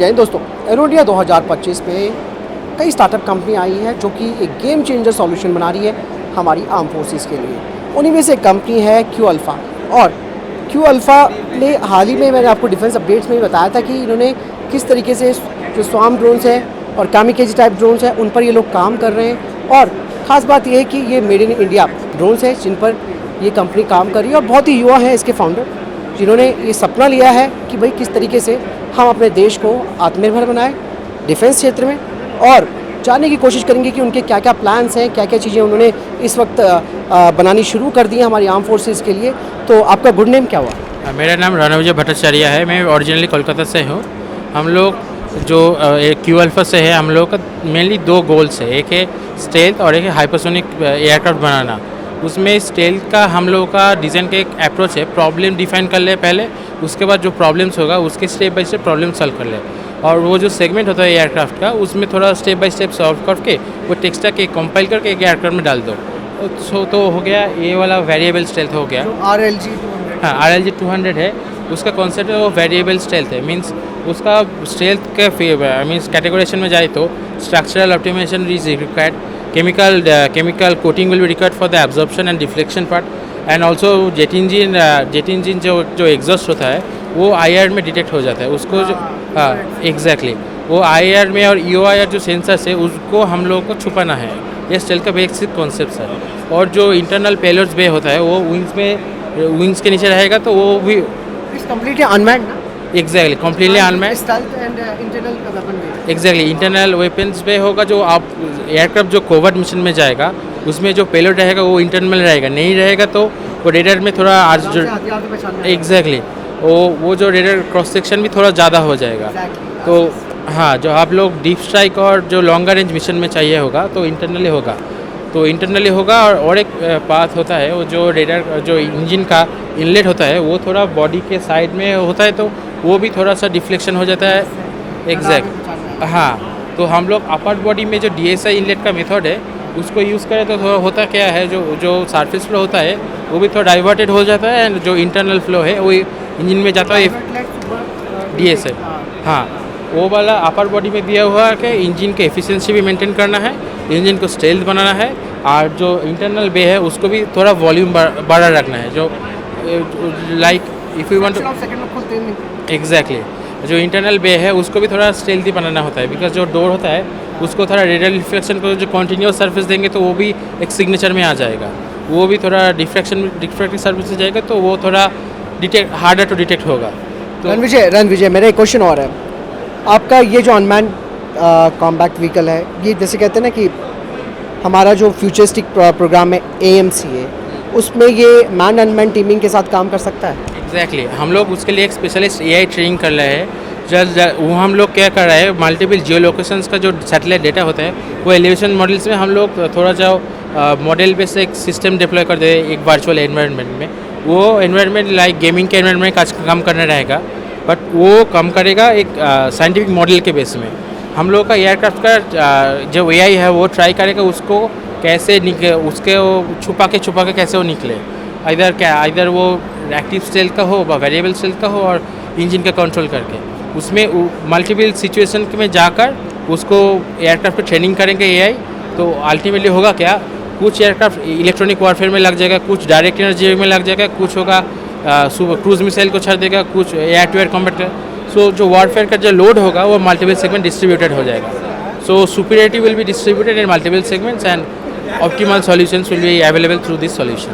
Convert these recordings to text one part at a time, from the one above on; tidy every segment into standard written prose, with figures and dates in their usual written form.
जय हिंद दोस्तों, arrow India 2025 में कई स्टार्टअप कंपनी आई है जो कि एक गेम चेंजर सॉल्यूशन बना रही है हमारी आर्म फोर्सेस के लिए। उन्हीं में से एक कंपनी है क्यू अल्फ़ा। और क्यू अल्फ़ा ने हाल ही में मैंने आपको डिफेंस अपडेट्स में भी बताया था कि इन्होंने किस तरीके से जो स्वार्म ड्रोन्स हैं और कामिकेजी टाइप ड्रोन्स हैं उन पर ये लोग काम कर रहे हैं। और ख़ास बात यह है कि ये मेड इन इंडिया ड्रोन्स हैं जिन पर ये कंपनी काम कर रही है। और बहुत ही युवा हैं इसके फाउंडर, जिन्होंने ये सपना लिया है कि भाई किस तरीके से हम अपने देश को आत्मनिर्भर बनाएं डिफेंस क्षेत्र में, और जानने की कोशिश करेंगे कि उनके क्या क्या प्लान्स हैं, क्या क्या चीज़ें उन्होंने इस वक्त बनानी शुरू कर दी हैं हमारी आर्म फोर्सेस के लिए। तो आपका गुड नेम क्या हुआ? मेरा नाम रणविजय भट्टाचार्य है। मैं ओरिजिनली कोलकाता से हूँ। हम लोग जो क्यू अल्फ़ा से है, हम लोग का मेनली दो गोल्स है, एक है स्टेल्थ और एक है हाइपरसोनिक एयरक्राफ्ट बनाना। उसमें स्टेल्थ का हम लोगों का डिज़ाइन का एक अप्रोच है, प्रॉब्लम डिफाइन कर ले पहले, उसके बाद जो प्रॉब्लम्स होगा उसके step by step problem solve कर ले। और वो जो सेगमेंट होता है एयरक्राफ्ट का, उसमें थोड़ा स्टेप बाय स्टेप सॉल्व करके वो टेक्स्ट के कंपाइल करके एक एयरक्राफ्ट में डाल दो। तो हो गया ये वाला वेरिएबल स्टेल्थ हो गया। RLG 200। हाँ, RLG 200 है, उसका कॉन्सेप्ट है वो वेरिएबल स्टेल्थ है। मीन्स उसका स्टेल्थ के मीन्स कैटेगराइजेशन में जाए तो structural optimization is required, chemical coating will be required for the absorption and deflection part, and also jet engine जो एग्जॉस्ट होता है वो IR में डिटेक्ट हो जाता है उसको। हाँ एग्जैक्टली, वो IR में और EOIR जो सेंसर्स है उसको हम लोगों को छुपाना है। ये स्टेल्थ का बेसिक कॉन्सेप्ट है। और जो इंटरनल पेलोड्स बे होता है वो विंग्स के नीचे रहेगा, तो वो भी कम्प्लीटली अनमैन्ड ना? Exactly, completely unmanned. Stealth and internal weapon bay. Exactly, internal weapons पे होगा। जो आप एयरक्राफ्ट जो कोवर्ट मिशन में जाएगा उसमें जो पेलोड रहेगा वो इंटरनल रहेगा, नहीं रहेगा तो वो रेडर में थोड़ा एग्जैक्टली वो जो रेडर क्रॉस सेक्शन भी थोड़ा ज़्यादा हो जाएगा। तो हाँ, जो आप लोग डीप स्ट्राइक और जो लॉन्गर रेंज मिशन में चाहिए होगा तो इंटरनली होगा। और एक पाथ होता है, वो जो रेडर जो इंजन का इनलेट होता है वो थोड़ा बॉडी के साइड में होता है, तो वो भी थोड़ा सा डिफ्लेक्शन हो जाता है। एग्जैक्ट हाँ, तो हम लोग अपर बॉडी में जो DSI इनलेट का मेथड है उसको यूज़ करें तो होता क्या है, जो सरफेस फ्लो होता है वो भी थोड़ा डाइवर्टेड हो जाता है, एंड जो इंटरनल फ्लो है वो इंजन में जाता है DSI। हाँ, वो वाला अपर बॉडी में दिया हुआ है कि इंजन की एफिशिएंसी भी मेंटेन करना है, इंजन को स्टेल्थ बनाना है, और जो इंटरनल बे है उसको भी थोड़ा वॉल्यूम बड़ा रखना है। जो like if you want exactly, जो इंटरनल बे है उसको भी थोड़ा स्टेल्थी बनाना होता है, बिकॉज जो डोर होता है उसको थोड़ा रेडर रिफ्लेक्शन को जो कॉन्टीन्यूस सरफेस देंगे तो वो भी एक सिग्नेचर में आ जाएगा, वो भी थोड़ा डिफ्रैक्टिव सरफेस से जाएगा, तो वो थोड़ा हार्डर टू डिटेक्ट होगा। तो रणविजय, मेरा एक क्वेश्चन और है। आपका ये जो अनमैन कॉम्बैट व्हीकल है, ये जैसे कहते हैं ना कि हमारा जो फ्यूचरिस्टिक प्रोग्राम है AMC है, उसमें ये मैन अनमैन टीमिंग के साथ काम कर सकता है? एग्जैक्टली, हम लोग उसके लिए एक स्पेशलिस्ट AI ट्रेनिंग कर रहे हैं। वो हम लोग क्या कर रहे हैं, मल्टीपल जियो लोकेशंस का जो सैटेलाइट डेटा होता है वो एलिवेशन मॉडल्स में हम लोग थोड़ा जो मॉडल पे से एक सिस्टम डिप्लॉय कर दे एक वर्चुअल एनवायरनमेंट में। वो एनवायरनमेंट लाइक गेमिंग के एनवायरनमेंट में काम करना रहेगा, बट वो कम करेगा एक साइंटिफिक मॉडल के बेस में। हम लोग का एयरक्राफ्ट का जो AI है वो ट्राई करेगा उसको कैसे उसके छुपा के कैसे वो निकले, इधर वो एक्टिव स्टेल्थ का हो, वेरिएबल स्टेल्थ का हो, और इंजन का कंट्रोल करके उसमें मल्टीपल सिचुएशन में जाकर उसको एयरक्राफ्ट पे ट्रेनिंग करेंगे AI। तो अल्टीमेटली होगा क्या, कुछ एयरक्राफ्ट इलेक्ट्रॉनिक वॉरफेयर में लग जाएगा, कुछ डायरेक्ट एनर्जी में लग जाएगा, कुछ होगा क्रूज मिसाइल को छड़ देगा, कुछ एयर टू एयर कॉम्बैट का। सो जो वॉरफेयर का जो लोड होगा वो मल्टीपल सेगमेंट डिस्ट्रीब्यूटेड हो जाएगा। So superiority will be distributed in multiple segments, and optimal solutions will be available through this solution.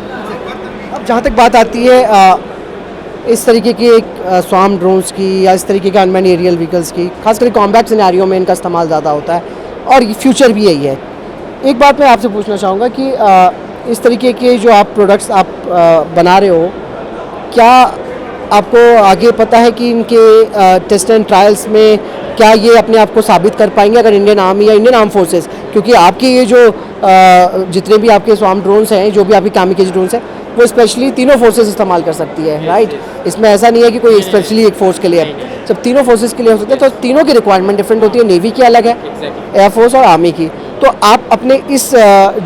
अब जहाँ तक बात आती है इस तरीके की एक स्वार्म ड्रोन्स की या इस तरीके के अनमैन एरियल व्हीकल्स की, खासकर कॉम्बैट सिनेरियो में इनका इस्तेमाल ज़्यादा होता है, और ये फ्यूचर भी यही है। एक बात मैं आपसे पूछना चाहूँगा कि इस तरीके के जो आप प्रोडक्ट्स आप बना रहे हो, क्या आपको आगे पता है कि इनके टेस्ट एंड ट्रायल्स में क्या ये अपने आप को साबित कर पाएंगे अगर इंडियन आर्मी या इंडियन आर्म फोर्सेस, क्योंकि आपके ये जो जितने भी आपके स्वार्म ड्रोन्स हैं, जो भी आपकी कामिकेजी ड्रोन्स हैं, वो स्पेशली तीनों फोर्सेस इस्तेमाल कर सकती है, राइट? इसमें ऐसा नहीं है कि कोई स्पेशली एक फोर्स के लिए है, सब तीनों फोर्सेस के लिए हो सकता है। तो तीनों की रिक्वायरमेंट डिफरेंट होती है, नेवी की अलग है, एयरफोर्स और आर्मी की। तो आप अपने इस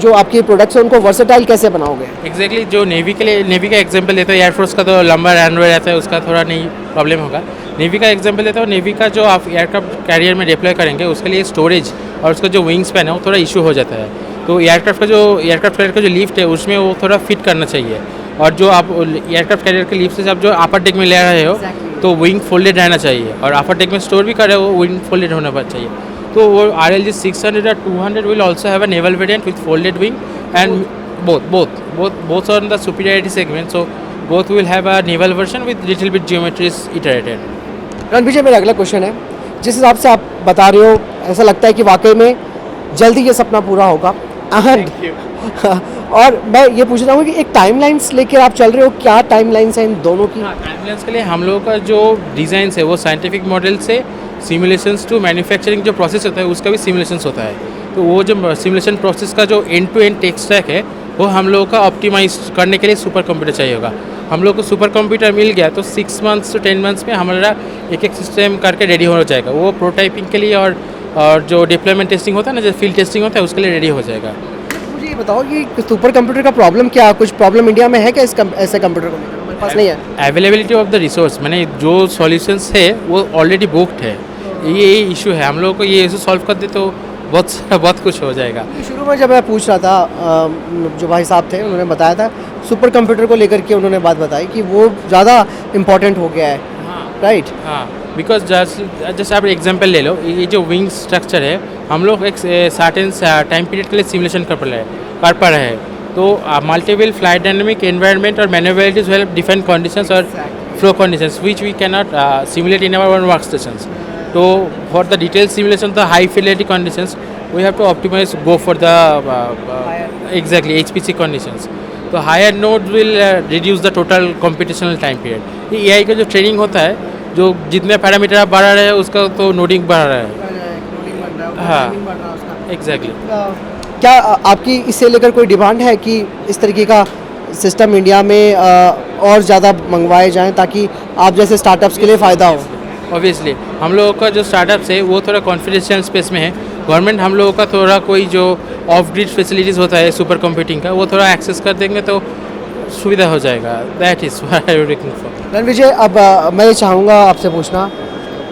जो आपके प्रोडक्ट्स हैं उनको वर्सेटाइल कैसे बनाओगे? एग्जैक्टली जो नेवी के लिए, नेवी का एग्जांपल देता हूँ, एयरफोर्स का तो लंबा रनवे रहता है, उसका थोड़ा नहीं प्रॉब्लम होगा। नेवी का एग्जांपल देता हूँ, नेवी का जो आप एयरक्राफ्ट कैरियर में डिप्लॉय करेंगे उसके लिए स्टोरेज और उसका जो विंग स्पैन है वो थोड़ा इशू हो जाता है। तो एयरक्राफ्ट कैरियर का जो लिफ्ट है उसमें वो थोड़ा फिट करना चाहिए। और जो आप एयरक्राफ्ट कैरियर के लिफ्ट से आप जो अपर डेक में ले रहे हो तो विंग फोल्डेड रहना चाहिए, और अपर डेक में स्टोर भी कर रहे हो वो विंग फोल्डेड होना चाहिए। तो वो RLG 600 or 200 will also have a naval variant with folded wing, and both are in the superiority segment, so both will have a naval version with little bit geometries iterated. Ranveer जी, मेरा अगला question है, जिस हिसाब से आप बता रहे हो ऐसा लगता है कि वाकई में जल्दी ये सपना पूरा होगा। और मैं ये पूछ रहा हूँ कि एक टाइमलाइंस लेकर आप चल रहे हो, क्या टाइमलाइंस है इन दोनों की? हाँ, टाइमलाइंस के लिए हम लोगों का जो डिज़ाइन है वो साइंटिफिक मॉडल से सिमुलेशंस टू मैन्युफैक्चरिंग जो प्रोसेस होता है उसका भी सिमुलेशंस होता है। तो वो जो सिमुलेशन प्रोसेस का जो end to end tech stack है वो हम लोगों का ऑप्टिमाइज करने के लिए सुपर कंप्यूटर चाहिए होगा। हम लोग को सुपर कंप्यूटर मिल गया तो 6 months to 10 months में हमारा एक सिस्टम करके रेडी हो जाएगा। वो प्रोटोटाइपिंग के लिए और जो डिप्लॉयमेंट टेस्टिंग होता है ना, जो फील्ड टेस्टिंग होता है उसके लिए रेडी हो जाएगा। मुझे ये बताओ कि सुपर कंप्यूटर का प्रॉब्लम क्या, कुछ प्रॉब्लम इंडिया में है क्या ऐसे कंप्यूटर को लेकर? हमारे पास नहीं है। अवेलेबिलिटी ऑफ द रिसोर्स, मैंने जो सॉल्यूशंस है वो ऑलरेडी बुक्ड है, ये इशू है। हम लोगों को ये इशू सॉल्व कर दे तो बहुत कुछ हो जाएगा। शुरू में जब मैं पूछ रहा था, जो भाई साहब थे उन्होंने बताया था सुपर कंप्यूटर को लेकर के, उन्होंने बात बताई कि वो ज़्यादा इम्पोर्टेंट हो गया है। हाँ, राइट। हाँ, बिकॉज जैसे आप एग्जांपल ले लो, ये जो विंग स्ट्रक्चर है हम लोग एक सर्टेन टाइम पीरियड के लिए सिमुलेशन कर पा रहे हैं। तो मल्टीपल फ्लाइट डायनेमिक एनवायरनमेंट और मैन्युअबिलिटीज हेल्प डिफरेंट कंडीशंस और flow conditions which we can not simulate in our work stations. So for the detailed simulation, the high fidelity conditions, we have to optimize, go for the exactly HPC conditions. तो higher nodes will reduce the total computational time period। ये AI का जो training होता है, जो जितने parameter आप बढ़ा रहे हैं उसका तो नोडिंग बढ़ा रहा है। हाँ, एग्जैक्टली। क्या आपकी इससे लेकर कोई डिमांड है कि इस तरीके का सिस्टम इंडिया में और ज़्यादा मंगवाए जाएं ताकि आप जैसे स्टार्टअप्स के लिए फ़ायदा हो? ऑब्वियसली हम लोगों का जो स्टार्टअप्स है वो थोड़ा कॉन्फिडेंशियल स्पेस में है। गवर्नमेंट हम लोगों का थोड़ा कोई जो ऑफ ग्रिड फैसिलिटीज़ होता है सुपर कंप्यूटिंग का वो थोड़ा एक्सेस कर देंगे तो सुविधा हो जाएगा। That is what I am looking for. Ranveer ji, अब मैं ये चाहूँगा आपसे पूछना,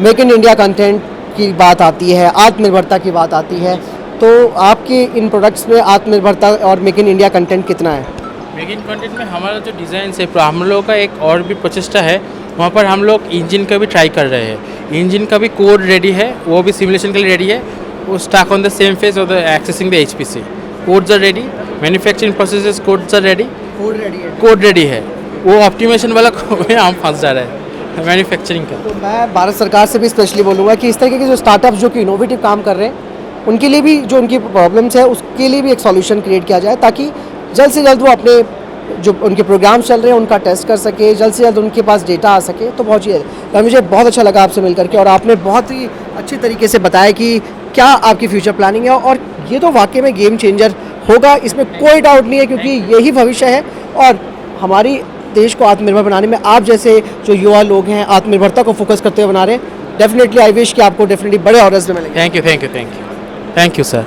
मेक इन इंडिया कंटेंट की बात आती है, आत्मनिर्भरता की बात आती है, तो आपके इन प्रोडक्ट्स में आत्मनिर्भरता और मेक इन इंडिया कंटेंट कितना है? मेक इन कंटेंट में हमारा जो डिज़ाइन है, हम लोगों का एक और भी प्रचेष्टा है, वहाँ पर हम लोग इंजन का भी ट्राई कर रहे हैं। इंजन का भी कोड रेडी है, वो भी सिमुलेशन के लिए रेडी है। वो stuck on the same phase of the accessing the HPC। Codes are ready, manufacturing processes codes are ready, code ready है। वो ऑप्टिमाइजेशन वाला हम फंस जा रहे हैं मैन्युफैक्चरिंग का। तो मैं भारत सरकार से भी स्पेशली बोलूँगा कि इस तरीके के जो स्टार्टअप्स जो कि इनोवेटिव काम कर रहे हैं उनके लिए भी जो उनकी प्रॉब्लम्स है उसके लिए भी एक सॉल्यूशन क्रिएट किया जाए ताकि जल्द से जल्द वो अपने जो उनके प्रोग्राम्स चल रहे हैं उनका टेस्ट कर सके, जल्द से जल्द उनके पास डेटा आ सके। तो बहुत ही मुझे बहुत अच्छा लगा आपसे मिलकर के, और आपने बहुत ही अच्छी तरीके से बताया कि क्या आपकी फ्यूचर प्लानिंग है, और ये तो वाकई में गेम चेंजर होगा, इसमें कोई डाउट नहीं है, क्योंकि यही भविष्य है। और हमारी देश को आत्मनिर्भर बनाने में आप जैसे जो युवा लोग हैं आत्मनिर्भरता को फोकस करते हुए बना रहे हैं। डेफिनेटली आई विश कि आपको डेफिनेटली बड़े ऑर्डर्स में मिलेंगे। Thank you sir.